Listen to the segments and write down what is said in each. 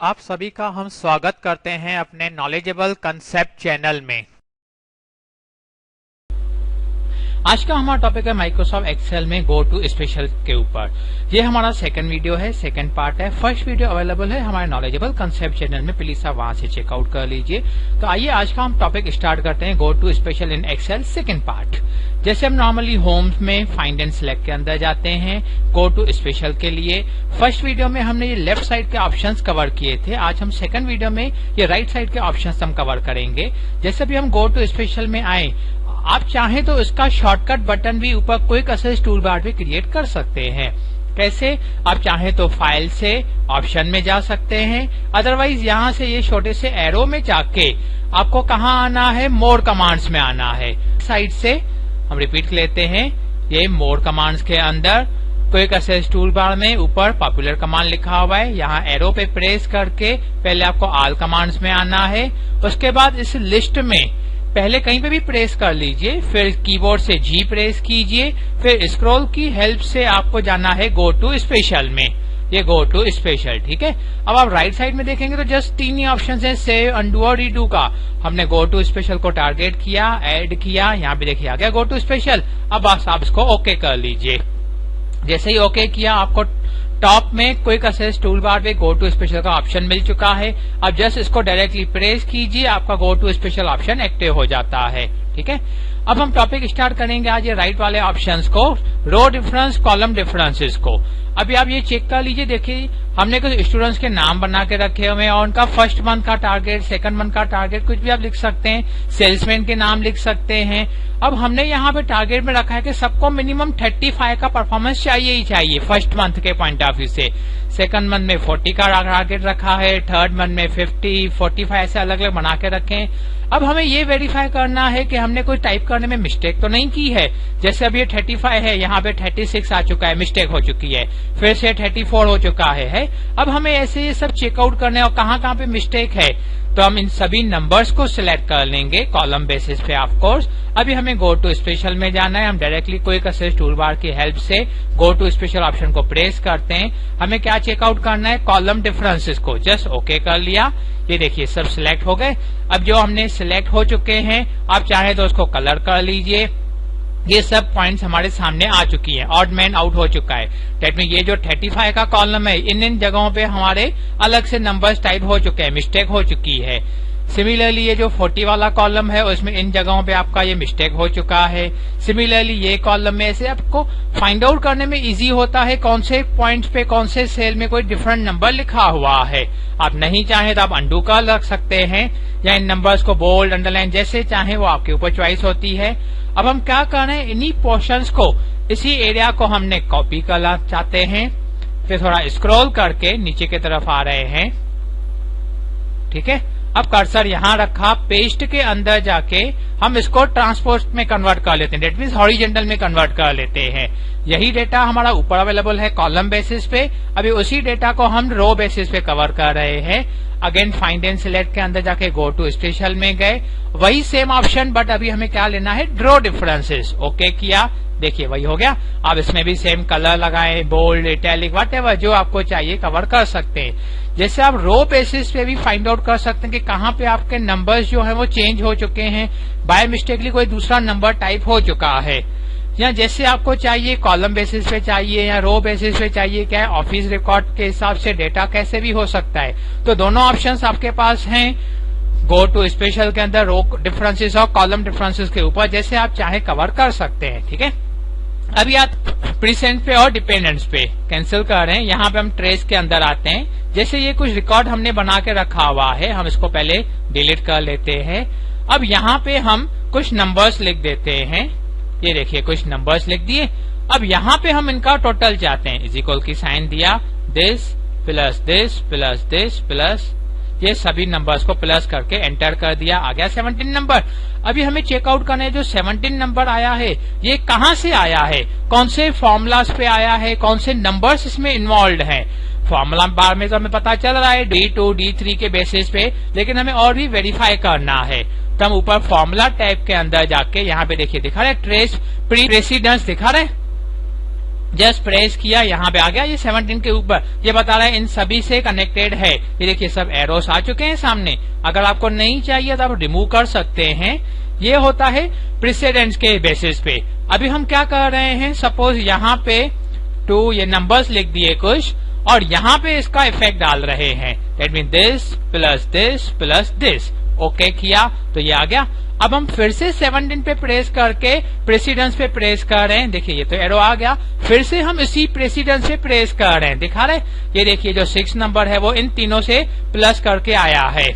आप सभी का हम स्वागत करते हैं अपने नॉलेजेबल कंसेप्ट चैनल में। आज का हमारा टॉपिक है माइक्रोसॉफ्ट एक्सेल में गो टू स्पेशल के ऊपर। ये हमारा सेकंड वीडियो है, सेकंड पार्ट है। फर्स्ट वीडियो अवेलेबल है हमारे नॉलेजेबल कंसेप्ट चैनल में, प्लीज आप वहां से चेकआउट कर लीजिए। तो आइए आज का हम टॉपिक स्टार्ट करते हैं, go to special in Excel second part. जैसे हम नॉर्मली होम में फाइंड एंड सिलेक्ट के अंदर जाते हैं गो टू स्पेशल के लिए। फर्स्ट वीडियो में हमने ये लेफ्ट साइड के ऑप्शंस कवर किए थे, आज हम सेकंड वीडियो में ये राइट साइड के ऑप्शंस हम कवर करेंगे। जैसे भी हम गो टू स्पेशल में आए, आप चाहें तो इसका शॉर्टकट बटन भी ऊपर क्विक एक्सेस टूल बार पे क्रिएट कर सकते हैं। कैसे? आप चाहें तो फाइल से ऑप्शन में जा सकते हैं, अदरवाइज यहाँ से ये छोटे से एरो में जाके आपको कहाँ आना है, मोर कमांड्स में आना है। साइड से हम रिपीट लेते हैं, ये मोर कमांड्स के अंदर क्विक एक्सेस टूल बार में ऊपर पॉपुलर कमांड लिखा हुआ है, यहाँ एरो पे प्रेस करके पहले आपको ऑल कमांड्स में आना है। उसके बाद इस लिस्ट में पहले कहीं पे भी प्रेस कर लीजिए, फिर कीबोर्ड से जी प्रेस कीजिए, फिर स्क्रॉल की हेल्प से आपको जाना है गो टू स्पेशल में, ये गो टू स्पेशल। ठीक है, अब आप राइट साइड में देखेंगे तो जस्ट तीन ही ऑप्शन है, सेव, अनडू और रीडू का। हमने गो टू स्पेशल को टारगेट किया, ऐड किया, यहाँ पे देखिए आ गया गो टू स्पेशल। अब आप इसको ओके कर लीजिए। जैसे ही ओके किया, आपको टॉप में क्विक एक्सेस टूल बार पे गो टू स्पेशल का ऑप्शन मिल चुका है। अब जस्ट इसको डायरेक्टली प्रेस कीजिए, आपका go to special option active हो जाता है। ठीक है, अब हम टॉपिक स्टार्ट करेंगे आज ये राइट वाले ऑप्शंस को, रो डिफरेंस, कॉलम डिफरेंसेस को। अभी आप ये चेक कर लीजिए, देखिए हमने कुछ स्टूडेंट्स के नाम बना के रखे हुए हैं और उनका फर्स्ट मंथ का टारगेट, सेकंड मंथ का टारगेट, कुछ भी आप लिख सकते हैं, सेल्समैन के नाम लिख सकते हैं। अब हमने यहाँ पे टारगेट में रखा है कि सबको मिनिमम 35 का परफॉर्मेंस चाहिए ही चाहिए फर्स्ट मंथ के पॉइंट ऑफ व्यू से। सेकंड मंथ में 40 का टारगेट रखा है, थर्ड मंथ में 50, 45 ऐसे अलग अलग बना के रखें। अब हमें ये वेरीफाई करना है कि हमने कोई टाइप करने में मिस्टेक तो नहीं की है। जैसे अब ये 35 है, यहाँ पे 36 आ चुका है, मिस्टेक हो चुकी है, फिर से 34 हो चुका है। अब हमें ऐसे ये सब चेकआउट करने और कहाँ पे मिस्टेक है, तो हम इन सभी नंबर्स को सिलेक्ट कर लेंगे कॉलम बेसिस पे ऑफ कोर्स। अभी हमें गो टू स्पेशल में जाना है, हम directly quick access tool bar की हेल्प से गो टू स्पेशल ऑप्शन को प्रेस करते हैं। हमें क्या चेकआउट करना है, कॉलम डिफरेंसेस को। जस्ट ओके कर लिया, ये देखिए सब सिलेक्ट हो गए। अब जो हमने सिलेक्ट हो चुके हैं, आप चाहे तो उसको कलर कर लीजिए। ये सब पॉइंट्स हमारे सामने आ चुकी हैं, ऑड मैन आउट हो चुका है। डेट मीन ये जो 35 का कॉलम है, इन जगहों पे हमारे अलग से नंबर्स टाइप हो चुके हैं, मिस्टेक हो चुकी है। सिमिलरली ये जो 40 वाला कॉलम है, उसमें इन जगहों पे आपका ये मिस्टेक हो चुका है। सिमिलरली ये कॉलम में ऐसे आपको फाइंड आउट करने में इजी होता है कौन से पॉइंट्स पे कौन से सेल में कोई डिफरेंट नंबर लिखा हुआ है। आप नहीं चाहें तो आप अंडू कर रख सकते हैं, या इन नंबर्स को बोल्ड, अंडरलाइन जैसे चाहें वो आपके ऊपर चॉइस होती है। अब हम क्या कर रहे हैं, इन्हीं पोर्शंस को, इसी एरिया को हमने कॉपी करना चाहते हैं। फिर थोड़ा स्क्रॉल करके नीचे की तरफ आ रहे हैं। ठीक है, अब कर्सर यहाँ रखा, पेस्ट के अंदर जाके हम इसको ट्रांसपोज में कन्वर्ट कर लेते हैं, डेट मीन्स हॉरिजेंटल में कन्वर्ट कर लेते हैं। यही डेटा हमारा ऊपर अवेलेबल है कॉलम बेसिस पे, अभी उसी डेटा को हम रो बेसिस पे कवर कर रहे हैं। अगेन फाइंड एंड सिलेक्ट के अंदर जाके गो टू स्पेशल में गए, वही सेम ऑप्शन, बट अभी हमें क्या लेना है, ड्रॉ डिफरेंसेस। ओके किया, देखिए वही हो गया। अब इसमें भी सेम कलर लगाएं, बोल्ड, इटैलिक, व्हाटएवर जो आपको चाहिए कवर कर सकते हैं। जैसे आप रो बेसिस पे भी फाइंड आउट कर सकते हैं कि कहाँ पे आपके नंबर्स जो है वो चेंज हो चुके हैं, बाय मिस्टेकली कोई दूसरा नंबर टाइप हो चुका है, या जैसे आपको चाहिए कॉलम बेसिस पे चाहिए या रो बेसिस पे चाहिए, क्या है ऑफिस रिकॉर्ड के हिसाब से डेटा कैसे भी हो सकता है। तो दोनों ऑप्शंस आपके पास हैं गो टू स्पेशल के अंदर, रो डिफरेंसेस और कॉलम डिफरेंसेस के ऊपर, जैसे आप चाहे कवर कर सकते हैं। ठीक है, अभी आप प्रीसेंट पे और डिपेंडेंट्स पे कैंसिल कर रहे हैं, यहाँ पे हम ट्रेस के अंदर आते हैं। जैसे ये कुछ रिकॉर्ड हमने बना के रखा हुआ है, हम इसको पहले डिलीट कर लेते हैं। अब यहाँ पे हम कुछ नंबर्स लिख देते हैं, ये देखिए कुछ नंबर्स लिख दिए। अब यहाँ पे हम इनका टोटल चाहते हैं, इज इक्वल की साइन दिया, this plus this plus this plus, ये सभी नंबर्स को प्लस करके एंटर कर दिया, आ गया 17 नंबर। अभी हमें चेकआउट करना है जो 17 नंबर आया है ये कहाँ से आया है, कौन से फॉर्मूलाज पे आया है, कौन से नंबर्स इसमें इन्वॉल्व हैं। फॉर्मूला बार में तो हमें पता चल रहा है D2, D3 के बेसिस पे, लेकिन हमें और भी वेरीफाई करना है। तो हम ऊपर फॉर्मूला टैब के अंदर जाके यहाँ पे देखिए दिखा रहे ट्रेस प्रीसिडेंस दिखा रहे, जस्ट प्रेस किया, यहाँ पे आ गया ये 17 के ऊपर, ये बता रहा है इन सभी से कनेक्टेड है। ये देखिए सब एरोस आ चुके हैं सामने। अगर आपको नहीं चाहिए तो आप रिमूव कर सकते हैं। ये होता है प्रेसिडेंस के बेसिस पे। अभी हम क्या कर रहे हैं, सपोज यहाँ पे 2 ये नंबर्स लिख दिए कुछ और यहाँ पे इसका इफेक्ट डाल रहे हैं। That mean this plus this plus this. Okay किया तो ये आ गया। अब हम फिर से 17 पे प्रेस करके प्रेसिडेंस पे प्रेस कर रहे हैं। देखिए ये तो एरो आ गया। फिर से हम इसी प्रेसिडेंस पे प्रेस कर रहे हैं, दिखा रहे। ये देखिए जो 6 नंबर है वो इन तीनों से प्लस करके आया है।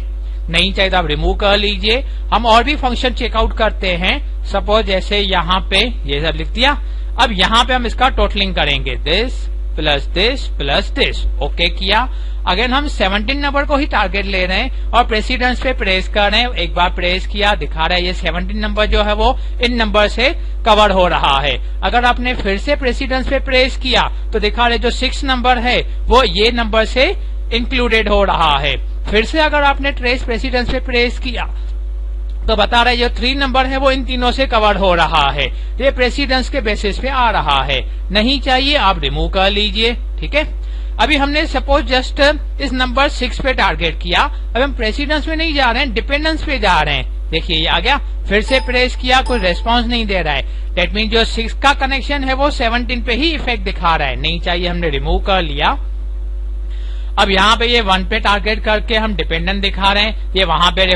नहीं चाहिए तो आप रिमूव कर लीजिए। हम और भी फंक्शन चेकआउट करते हैं। सपोज जैसे यहाँ पे ये सब लिख दिया। अब यहाँ पे हम इसका टोटलिंग करेंगे, this plus this plus this. Okay किया। अगेन हम 17 नंबर को ही टारगेट ले रहे हैं और प्रेसिडेंस पे प्रेस कर रहे हैं। एक बार प्रेस किया, दिखा रहा है ये 17 नंबर जो है वो इन नंबर से कवर हो रहा है। अगर आपने फिर से प्रेसिडेंस पे प्रेस किया तो दिखा रहे जो 6 नंबर है वो ये नंबर से इंक्लूडेड हो रहा है। फिर से अगर आपने ट्रेस प्रेसिडेंस पे प्रेस किया तो बता रहा है जो 3 नंबर है वो इन तीनों से कवर हो रहा है। ये प्रेसिडेंस के बेसिस पे आ रहा है। नहीं चाहिए आप रिमूव कर लीजिए, ठीक है। अभी हमने सपोज जस्ट इस नंबर 6 पे टारगेट किया। अब हम प्रेसिडेंस में नहीं जा रहे हैं, डिपेंडेंस पे जा रहे हैं। देखिए ये आ गया। फिर से प्रेस किया, कोई रेस्पॉन्स नहीं दे रहा है। दैट मीन जो 6 का कनेक्शन है वो 17 पे ही इफेक्ट दिखा रहा है। नहीं चाहिए, हमने रिमूव कर लिया। अब यहाँ पे ये 1 पे टारगेट करके हम डिपेंडेंट दिखा रहे हैं। ये वहां पे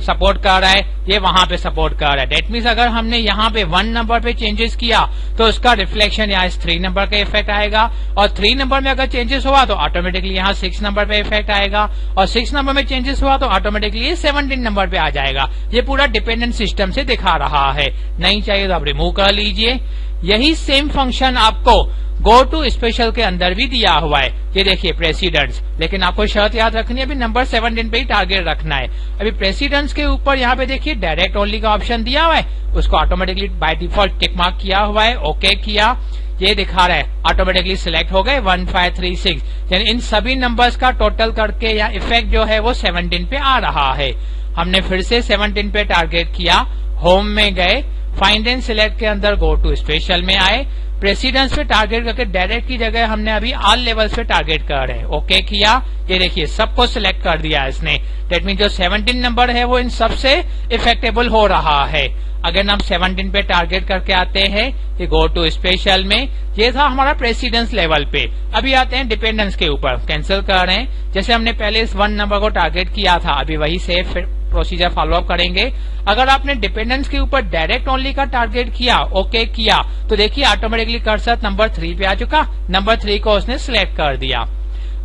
सपोर्ट कर रहा है, ये वहां पे सपोर्ट कर रहा है। डेट मीन्स अगर हमने यहाँ पे 1 नंबर पे चेंजेस किया तो उसका रिफ्लेक्शन यहाँ इस 3 नंबर का इफेक्ट आएगा। और 3 नंबर में अगर चेंजेस हुआ तो ऑटोमेटिकली यहाँ 6 नंबर पे इफेक्ट आएगा। और 6 नंबर में चेंजेस हुआ तो ऑटोमेटिकली ये 17 नंबर पे आ जाएगा। ये पूरा डिपेंडेंट सिस्टम से दिखा रहा है। नहीं चाहिए तो आप रिमूव कर लीजिए। यही सेम फंक्शन आपको गो टू स्पेशल के अंदर भी दिया हुआ है। ये देखिए प्रेसिडेंस, लेकिन आपको शर्त याद रखनी है, अभी नंबर 17 पे ही टारगेट रखना है। अभी प्रेसिडेंस के ऊपर यहाँ पे देखिए डायरेक्ट ओनली का ऑप्शन दिया हुआ है, उसको automatically by default tick mark किया हुआ है। ओके किया, ये दिखा रहा है ऑटोमेटिकली सिलेक्ट हो गए 1 5 3 6। यानी इन सभी नंबर्स का टोटल करके या इफेक्ट जो है वो 17 पे आ रहा है। हमने फिर से 17 पे टारगेट किया, होम में गए, फाइंड एंड सिलेक्ट के अंदर गो टू स्पेशल में आए, प्रेसिडेंस पे टारगेट करके डायरेक्ट की जगह हमने अभी ऑल लेवल्स पे टारगेट कर रहे हैं। ओके किया, ये देखिए सबको सिलेक्ट कर दिया इसने। दैट मीन जो 17 नंबर है वो इन सबसे इफेक्टेबल हो रहा है। अगर हम 17 पे टारगेट करके आते हैं ये गो टू स्पेशल में, ये था हमारा प्रेसिडेंस लेवल पे। अभी आते हैं डिपेंडेंस के ऊपर, कैंसिल कर रहे हैं। जैसे हमने पहले इस 1 नंबर को टारगेट किया था, अभी वही सेफ प्रोसीजर फॉलो अप करेंगे। अगर आपने डिपेंडेंस के ऊपर डायरेक्ट ओनली का टारगेट किया, ओके किया, तो देखिए ऑटोमेटिकली कर्सर नंबर 3 पे आ चुका। नंबर 3 को उसने सिलेक्ट कर दिया।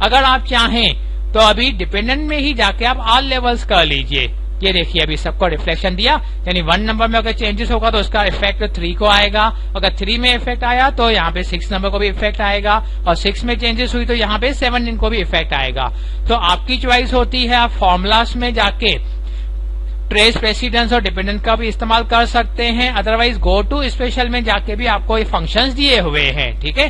अगर आप चाहें तो अभी डिपेंडेंट में ही जाके आप ऑल लेवल्स कर लीजिए। ये देखिए अभी सबको रिफ्लेक्शन दिया, यानी 1 नंबर में अगर चेंजेस होगा तो उसका इफेक्ट 3 को आएगा। अगर 3 में इफेक्ट आया तो यहाँ पे 6 नंबर को भी इफेक्ट आएगा, और 6 में चेंजेस हुई तो यहाँ पे 17 को भी इफेक्ट आएगा। तो आपकी चॉइस होती है, आप फॉर्मूलास में जाके ट्रेस प्रेसिडेंस और डिपेंडेंट का भी इस्तेमाल कर सकते हैं। अदरवाइज गो टू स्पेशल में जाके भी आपको ये फंक्शंस दिए हुए हैं, ठीक है।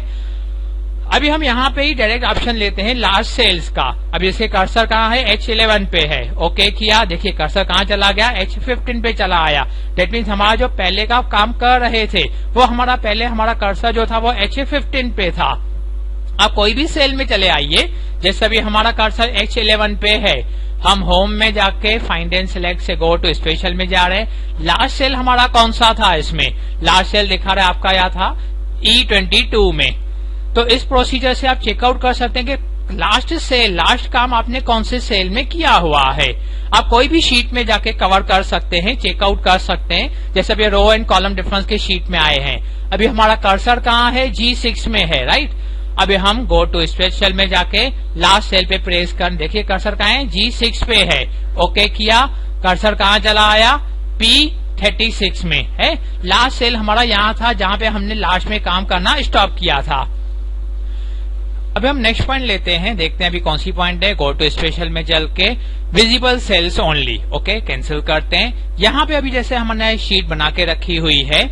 अभी हम यहाँ पे ही डायरेक्ट ऑप्शन लेते हैं लास्ट सेल्स का। अब जैसे कर्सर कहाँ है, H11 पे है। ओके किया, देखिए कर्सर कहाँ चला गया, H15 पे चला आया। दैट मीन्स हमारा जो पहले का काम कर रहे थे वो हमारा पहले हमारा कर्सर जो था वो H15 पे था। आप कोई भी सेल में चले आइए, जैसे अभी हमारा कर्सर H11 पे है, हम होम में जाके फाइंड एंड सिलेक्ट से गो टू स्पेशल में जा रहे हैं। लास्ट सेल हमारा कौन सा था, इसमें लास्ट सेल दिखा रहा है आपका या था E22 में। तो इस प्रोसीजर से आप चेकआउट कर सकते हैं कि लास्ट सेल, लास्ट काम आपने कौन से सेल में किया हुआ है। आप कोई भी शीट में जाके कवर कर सकते हैं, चेकआउट कर सकते हैं। जैसे अभी रो एंड कॉलम डिफरेंस के शीट में आए हैं। अभी हमारा कर्सर कहाँ है, G6 में है, राइट। अभी हम गो टू स्पेशल में जाके लास्ट सेल पे प्रेस कर, देखिए कर्सर कहाँ है, G6 पे है। ओके किया, कर्सर कहाँ चला आया, P36 में है। लास्ट सेल हमारा यहाँ था जहाँ पे हमने लास्ट में काम करना स्टॉप किया था। अभी हम नेक्स्ट पॉइंट लेते हैं, देखते हैं अभी कौन सी पॉइंट है। गो टू स्पेशल में चल के visible sales only, okay cancel करते हैं। यहाँ पे अभी जैसे हमने शीट बना के रखी हुई है,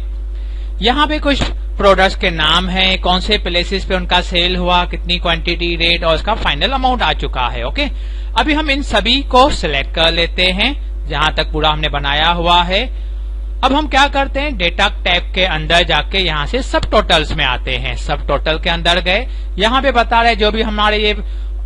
यहाँ पे कुछ प्रोडक्ट्स के नाम है, कौन से प्लेसेस पे उनका सेल हुआ, कितनी क्वांटिटी, रेट और उसका फाइनल अमाउंट आ चुका है। ओके, अभी हम इन सभी को सिलेक्ट कर लेते हैं जहां तक पूरा हमने बनाया हुआ है। अब हम क्या करते हैं, डेटा टैब के अंदर जाके यहाँ से सब टोटल्स में आते हैं। सब टोटल के अंदर गए, यहाँ पे बता रहे जो भी हमारे ये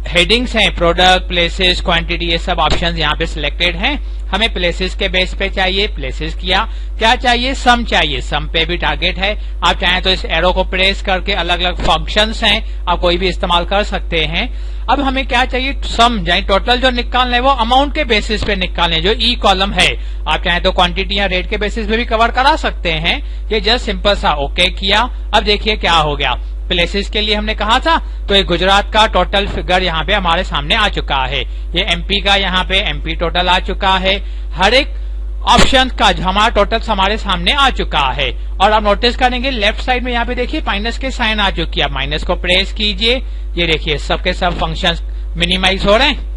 हेडिंग्स हैं, प्रोडक्ट, प्लेसेस, क्वांटिटी, ये सब ऑप्शंस यहाँ पे सिलेक्टेड हैं। हमें प्लेसेस के बेस पे चाहिए, प्लेसेस किया। क्या चाहिए, सम चाहिए, सम पे भी टारगेट है। आप चाहें तो इस एरो को प्रेस करके अलग अलग फंक्शंस हैं, आप कोई भी इस्तेमाल कर सकते हैं। अब हमें क्या चाहिए, सम, यानी टोटल जो निकालना है वो अमाउंट के बेसिस पे निकालने, जो ई कॉलम है। आप चाहें तो क्वांटिटी या रेट के बेसिस पे भी कवर करा सकते हैं। ये जस्ट सिंपल सा ओके किया। अब देखिए क्या हो गया, प्लेसेस के लिए हमने कहा था तो ये गुजरात का टोटल फिगर यहाँ पे हमारे सामने आ चुका है। ये एमपी का यहाँ पे एमपी टोटल आ चुका है। हर एक ऑप्शन का हमारा टोटल हमारे सामने आ चुका है। और आप नोटिस करेंगे लेफ्ट साइड में यहाँ पे देखिए माइनस के साइन आ चुकी है। माइनस को प्रेस कीजिए, ये देखिए सबके सब फंक्शंस मिनिमाइज हो रहे हैं।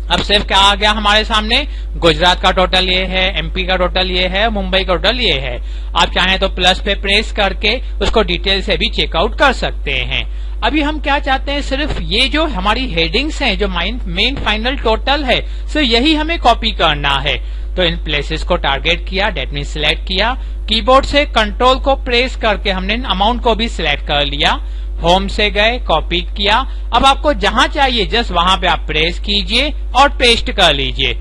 अब सिर्फ क्या आ गया हमारे सामने, गुजरात का टोटल ये है, एमपी का टोटल ये है, मुंबई का टोटल ये है। आप चाहें तो प्लस पे प्रेस करके उसको डिटेल से भी चेकआउट कर सकते हैं। अभी हम क्या चाहते हैं, सिर्फ ये जो हमारी हेडिंग्स हैं, जो मेन फाइनल टोटल है, सिर्फ यही हमें कॉपी करना है। तो इन प्लेसेस को टारगेट किया, डेट मीन सिलेक्ट किया। कीबोर्ड से कंट्रोल को प्रेस करके हमने अमाउंट को भी सिलेक्ट कर लिया। होम से गए, कॉपी किया। अब आपको जहां चाहिए जस्ट वहां पे आप प्रेस कीजिए और पेस्ट कर लीजिए।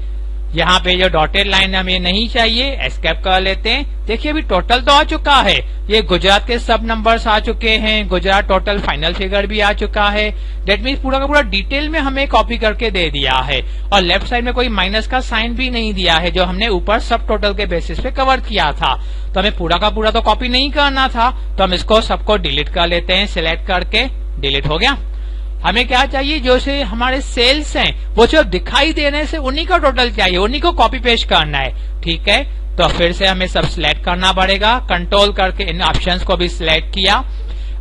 यहाँ पे जो डॉटेड लाइन हमें नहीं चाहिए, एस्केप कर लेते हैं। देखिए अभी टोटल तो आ चुका है, ये गुजरात के सब नंबर्स आ चुके हैं, गुजरात टोटल फाइनल फिगर भी आ चुका है। डेट मीन्स पूरा का पूरा डिटेल में हमें कॉपी करके दे दिया है। और लेफ्ट साइड में कोई माइनस का साइन भी नहीं दिया है, जो हमने ऊपर सब टोटल के बेसिस पे कवर किया था। तो हमें पूरा का पूरा तो कॉपी नहीं करना था, तो हम इसको सबको डिलीट कर लेते हैं। सिलेक्ट करके डिलीट हो गया। हमें क्या चाहिए, जो से हमारे सेल्स हैं वो जो दिखाई देने से उन्हीं का टोटल चाहिए, उन्हीं को कॉपी पेस्ट करना है। ठीक है, तो फिर से हमें सब सिलेक्ट करना पड़ेगा। कंट्रोल करके इन ऑप्शंस को भी सिलेक्ट किया।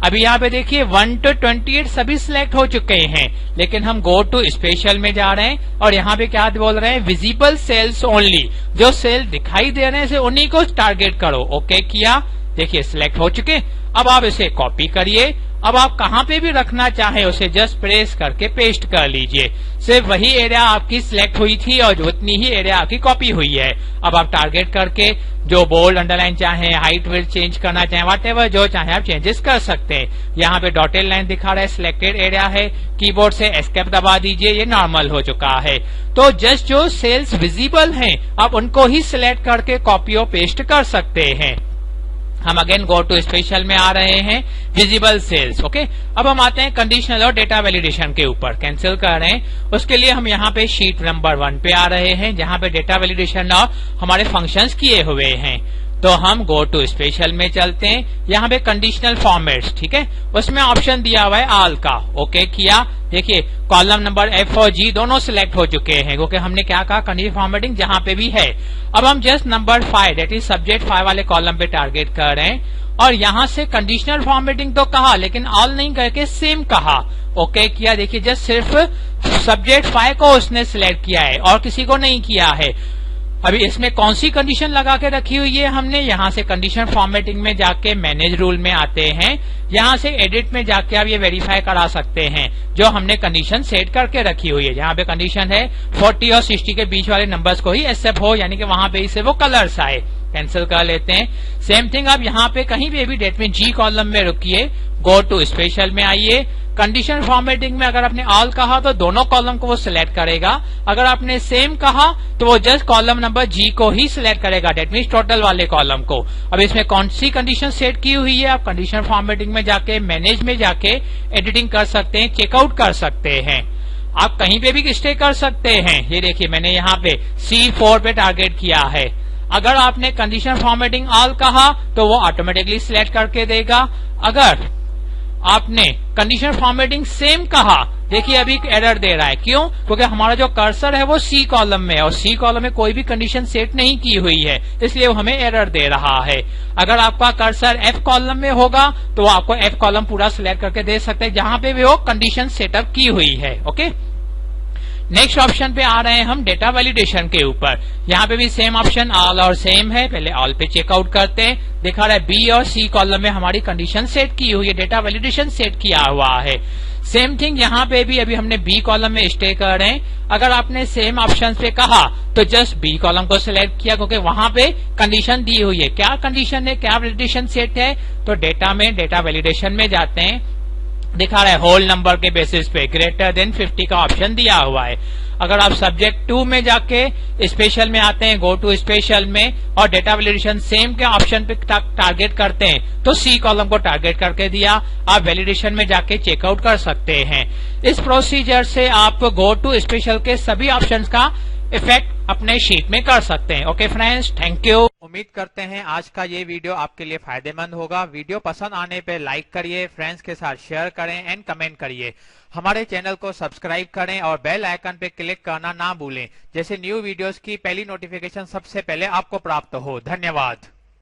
अभी यहाँ पे देखिए 1 to 28 सभी सिलेक्ट हो चुके हैं, लेकिन हम गो टू स्पेशल में जा रहे हैं और यहाँ पे क्या बोल रहे हैं, विजिबल सेल्स ओनली, जो सेल दिखाई दे रहे हैं उन्हीं को टारगेट करो। ओके किया, देखिए सिलेक्ट हो चुके। अब आप इसे कॉपी करिए। अब आप कहां पे भी रखना चाहें उसे जस्ट प्रेस करके पेस्ट कर लीजिए। सिर्फ वही एरिया आपकी सिलेक्ट हुई थी और उतनी ही एरिया आपकी कॉपी हुई है। अब आप टारगेट करके जो बोल्ड अंडरलाइन चाहें, हाइट विड्थ चेंज करना चाहें, व्हाटएवर जो चाहें आप चेंजेस कर सकते हैं। यहाँ पे डॉटेड लाइन दिखा रहा है, सिलेक्टेड एरिया है। कीबोर्ड से एस्केप दबा दीजिए, ये नॉर्मल हो चुका है। तो जस्ट जो सेल्स विजिबल हैं आप उनको ही सिलेक्ट करके कॉपी और पेस्ट कर सकते हैं। हम अगेन गो टू स्पेशल में आ रहे हैं, विजिबल सेल्स। ओके, अब हम आते हैं कंडीशनल और डेटा वैलिडेशन के ऊपर। कैंसिल कर रहे हैं, उसके लिए हम यहाँ पे शीट नंबर 1 पे आ रहे हैं, जहाँ पे डेटा वैलिडेशन और हमारे फंक्शंस किए हुए हैं। तो हम गो टू स्पेशल में चलते हैं। यहाँ पे कंडीशनल फॉर्मेट्स, ठीक है, उसमें ऑप्शन दिया हुआ है ऑल का। ओके किया। देखिए कॉलम नंबर F और G दोनों सिलेक्ट हो चुके हैं, क्योंकि हमने क्या कहा, कंडीशनल फॉर्मेटिंग जहां पे भी है। अब हम just number 5 that is subject 5 वाले कॉलम पे टारगेट कर रहे हैं और यहां से कंडीशनल फॉर्मेटिंग तो कहा, लेकिन ऑल नहीं करके सेम कहा। ओके किया। देखिए जस्ट सिर्फ सब्जेक्ट 5 को उसने सिलेक्ट किया है और किसी को नहीं किया है। अभी इसमें कौन सी कंडीशन लगा के रखी हुई है हमने, यहाँ से कंडीशन फॉर्मेटिंग में जाके मैनेज रूल में आते हैं। यहाँ से एडिट में जाके आप ये वेरीफाई करा सकते हैं जो हमने कंडीशन सेट करके रखी हुई है। जहाँ पे कंडीशन है 40 और 60 के बीच वाले नंबर्स को ही एक्सेप्ट हो, यानी कि वहां पे इसे वो कलर्स आए। कैंसिल कर लेते हैं। सेम थिंग आप यहाँ पे कहीं भी डेट में G कॉलम में रुकिए, गो टू स्पेशल में आइए। कंडीशन फॉर्मेटिंग में अगर आपने ऑल कहा तो दोनों कॉलम को वो सिलेक्ट करेगा, अगर आपने सेम कहा तो वो जस्ट कॉलम नंबर G को ही सिलेक्ट करेगा, डेट मीन्स टोटल वाले कॉलम को। अब इसमें कौन सी कंडीशन सेट की हुई है, आप कंडीशन फॉर्मेटिंग में जाके मैनेज में जाके एडिटिंग कर सकते हैं, चेकआउट कर सकते हैं। आप कहीं पे भी स्टे कर सकते हैं। ये देखिए मैंने यहाँ पे C4 पे टारगेट किया है। अगर आपने कंडीशन फॉर्मेटिंग ऑल कहा तो वो ऑटोमेटिकली सिलेक्ट करके देगा। अगर आपने कंडीशन फॉर्मेटिंग सेम कहा, देखिए अभी एरर दे रहा है। क्यों? क्योंकि हमारा जो कर्सर है वो C कॉलम में है और C कॉलम में कोई भी कंडीशन सेट नहीं की हुई है, इसलिए वो हमें एरर दे रहा है। अगर आपका कर्सर F कॉलम में होगा तो वो आपको F कॉलम पूरा सिलेक्ट करके दे सकते हैं जहां पे भी वो कंडीशन सेटअप की हुई है। ओके, नेक्स्ट ऑप्शन पे आ रहे हैं हम डेटा वैलिडेशन के ऊपर। यहाँ पे भी सेम ऑप्शन ऑल और सेम है। पहले ऑल पे चेकआउट करते हैं। दिखा रहा है बी और सी कॉलम में हमारी कंडीशन सेट की हुई है, डेटा वैलिडेशन सेट किया हुआ है। सेम थिंग यहाँ पे भी अभी हमने बी कॉलम में स्टे कर रहे हैं। अगर आपने सेम ऑप्शन पे कहा तो जस्ट बी कॉलम को सिलेक्ट किया, क्योंकि वहां पे कंडीशन दी हुई है। क्या कंडीशन है, क्या वैलिडेशन सेट है, तो डेटा में डेटा वैलिडेशन में जाते हैं। दिखा रहा है होल नंबर के बेसिस पे ग्रेटर देन 50 का ऑप्शन दिया हुआ है। अगर आप सब्जेक्ट 2 में जाके स्पेशल में आते हैं, गो टू स्पेशल में, और डेटा वैलिडेशन सेम के ऑप्शन पे टारगेट करते हैं तो सी कॉलम को टारगेट करके दिया। आप वैलिडेशन में जाके चेकआउट कर सकते हैं। इस प्रोसीजर से आप गो टू स्पेशल के सभी ऑप्शंस का इफेक्ट अपने शीट में कर सकते हैं। Okay friends, thank you. उम्मीद करते हैं आज का ये वीडियो आपके लिए फायदेमंद होगा। वीडियो पसंद आने पे लाइक करिए, फ्रेंड्स के साथ शेयर करें एंड कमेंट करिए। हमारे चैनल को सब्सक्राइब करें और बेल आइकन पे क्लिक करना ना भूलें, जैसे न्यू वीडियोस की पहली नोटिफिकेशन सबसे पहले आपको प्राप्त हो। धन्यवाद।